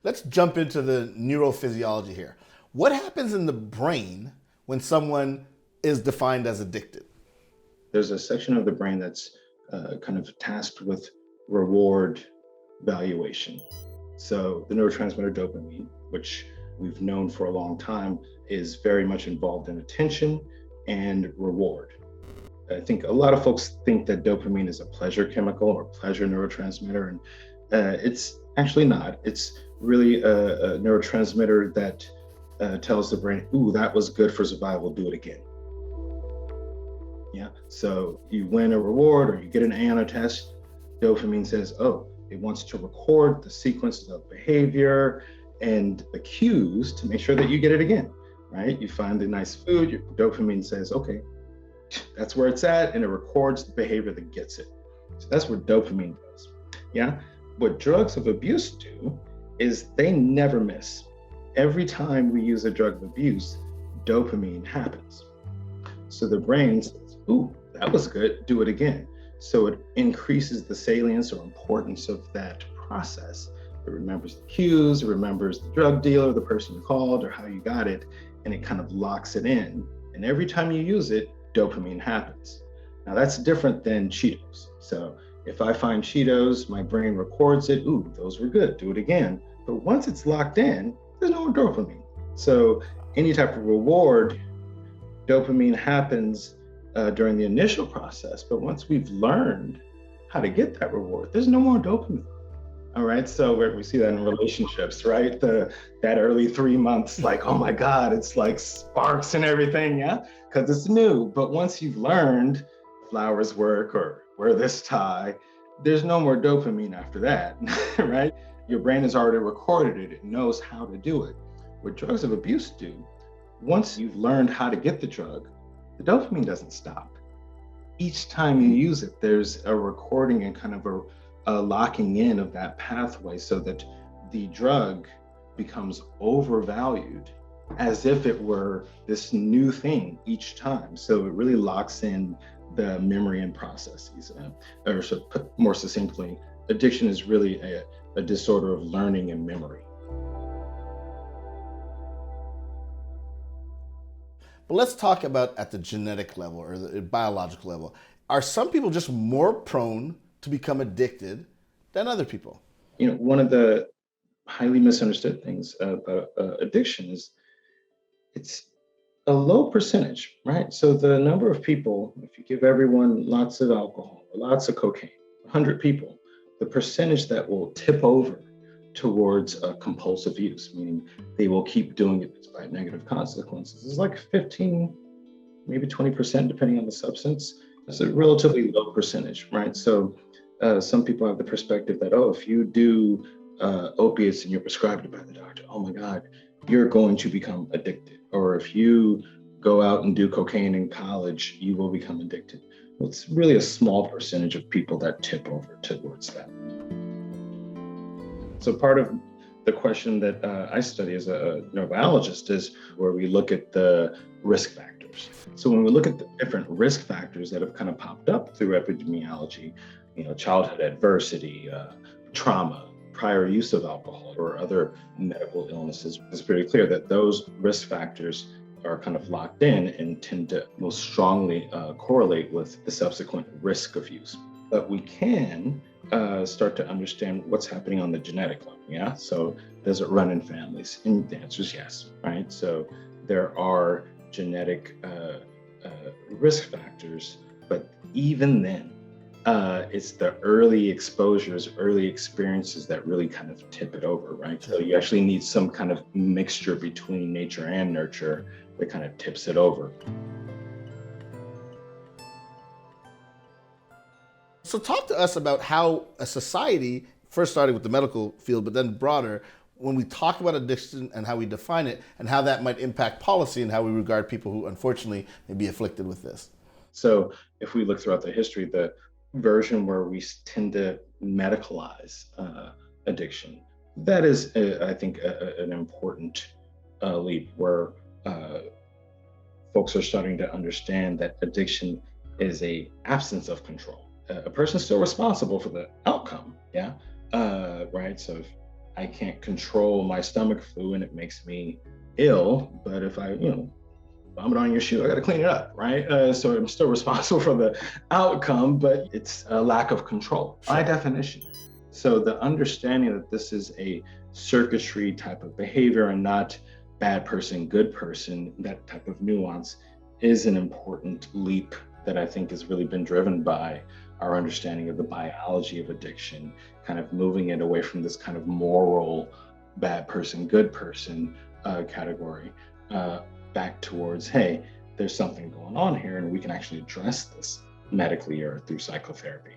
Let's jump into the neurophysiology here. What happens in the brain when someone is defined as addicted? There's a section of the brain that's kind of tasked with reward valuation. So the neurotransmitter dopamine, which we've known for a long time, is very much involved in attention and reward. I think a lot of folks think that dopamine is a pleasure chemical or pleasure neurotransmitter, and it's actually not. It's really a neurotransmitter that tells the brain, "Ooh, that was good for survival. Do it again." Yeah. So you win a reward or you get an A on a test, dopamine says, "Oh, it wants to record the sequence of behavior and the cues to make sure that you get it again." Right? You find the nice food, your dopamine says, "Okay, that's where it's at," and it records the behavior that gets it. So that's what dopamine does. Yeah. What drugs of abuse do is they never miss. Every time we use a drug of abuse, dopamine happens. So the brain says, "Ooh, that was good, do it again." So it increases the salience or importance of that process. It remembers the cues, it remembers the drug dealer, the person you called, or how you got it, and it kind of locks it in. And every time you use it, dopamine happens. Now that's different than Cheetos. So if I find Cheetos, my brain records it. "Ooh, those were good, do it again." But once it's locked in, there's no more dopamine. So any type of reward, dopamine happens during the initial process. But once we've learned how to get that reward, there's no more dopamine. All right. So we see that in relationships, right? That early 3 months, like, oh my God, it's like sparks and everything, yeah, because it's new. But once you've learned flowers work or wear this tie, there's no more dopamine after that, right? Your brain has already recorded it. It knows how to do it. What drugs of abuse do, once you've learned how to get the drug, the dopamine doesn't stop. Each time you use it, there's a recording and kind of a locking in of that pathway so that the drug becomes overvalued as if it were this new thing each time. So it really locks in the memory and processes. Or so put more succinctly, addiction is really a disorder of learning and memory. But let's talk about at the genetic level or the biological level. Are some people just more prone to become addicted than other people? One of the highly misunderstood things about addiction is it's a low percentage, right? So the number of people, if you give everyone lots of alcohol, lots of cocaine, 100 people, the percentage that will tip over towards compulsive use, meaning they will keep doing it despite negative consequences, is like 15, maybe 20%, depending on the substance. It's a relatively low percentage, right? So some people have the perspective that, oh, if you do opiates and you're prescribed it by the doctor, oh my God, you're going to become addicted. Or if you go out and do cocaine in college, you will become addicted. Well, it's really a small percentage of people that tip over towards that. So part of the question that I study as a neurobiologist is where we look at the risk factors. So when we look at the different risk factors that have kind of popped up through epidemiology, childhood adversity, trauma, prior use of alcohol or other medical illnesses, it's very clear that those risk factors are kind of locked in and tend to most strongly correlate with the subsequent risk of use. But we can start to understand what's happening on the genetic level. Yeah. So does it run in families? And the answer is yes. Right. So there are genetic risk factors, but even then, it's the early exposures, early experiences that really kind of tip it over, right? So you actually need some kind of mixture between nature and nurture that kind of tips it over. So talk to us about how a society, first starting with the medical field, but then broader, when we talk about addiction and how we define it and how that might impact policy and how we regard people who unfortunately may be afflicted with this. So if we look throughout the history, the version where we tend to medicalize addiction, that is, I think, an important leap where folks are starting to understand that addiction is a absence of control. A person's still responsible for the outcome, yeah, right. So if I can't control my stomach flu and it makes me ill. But if I, vomit on your shoe, I got to clean it up, right? So I'm still responsible for the outcome, but it's a lack of control by definition. So the understanding that this is a circuitry type of behavior and not bad person, good person, that type of nuance is an important leap that I think has really been driven by our understanding of the biology of addiction, kind of moving it away from this kind of moral bad person, good person category, back towards, hey, there's something going on here and we can actually address this medically or through psychotherapy.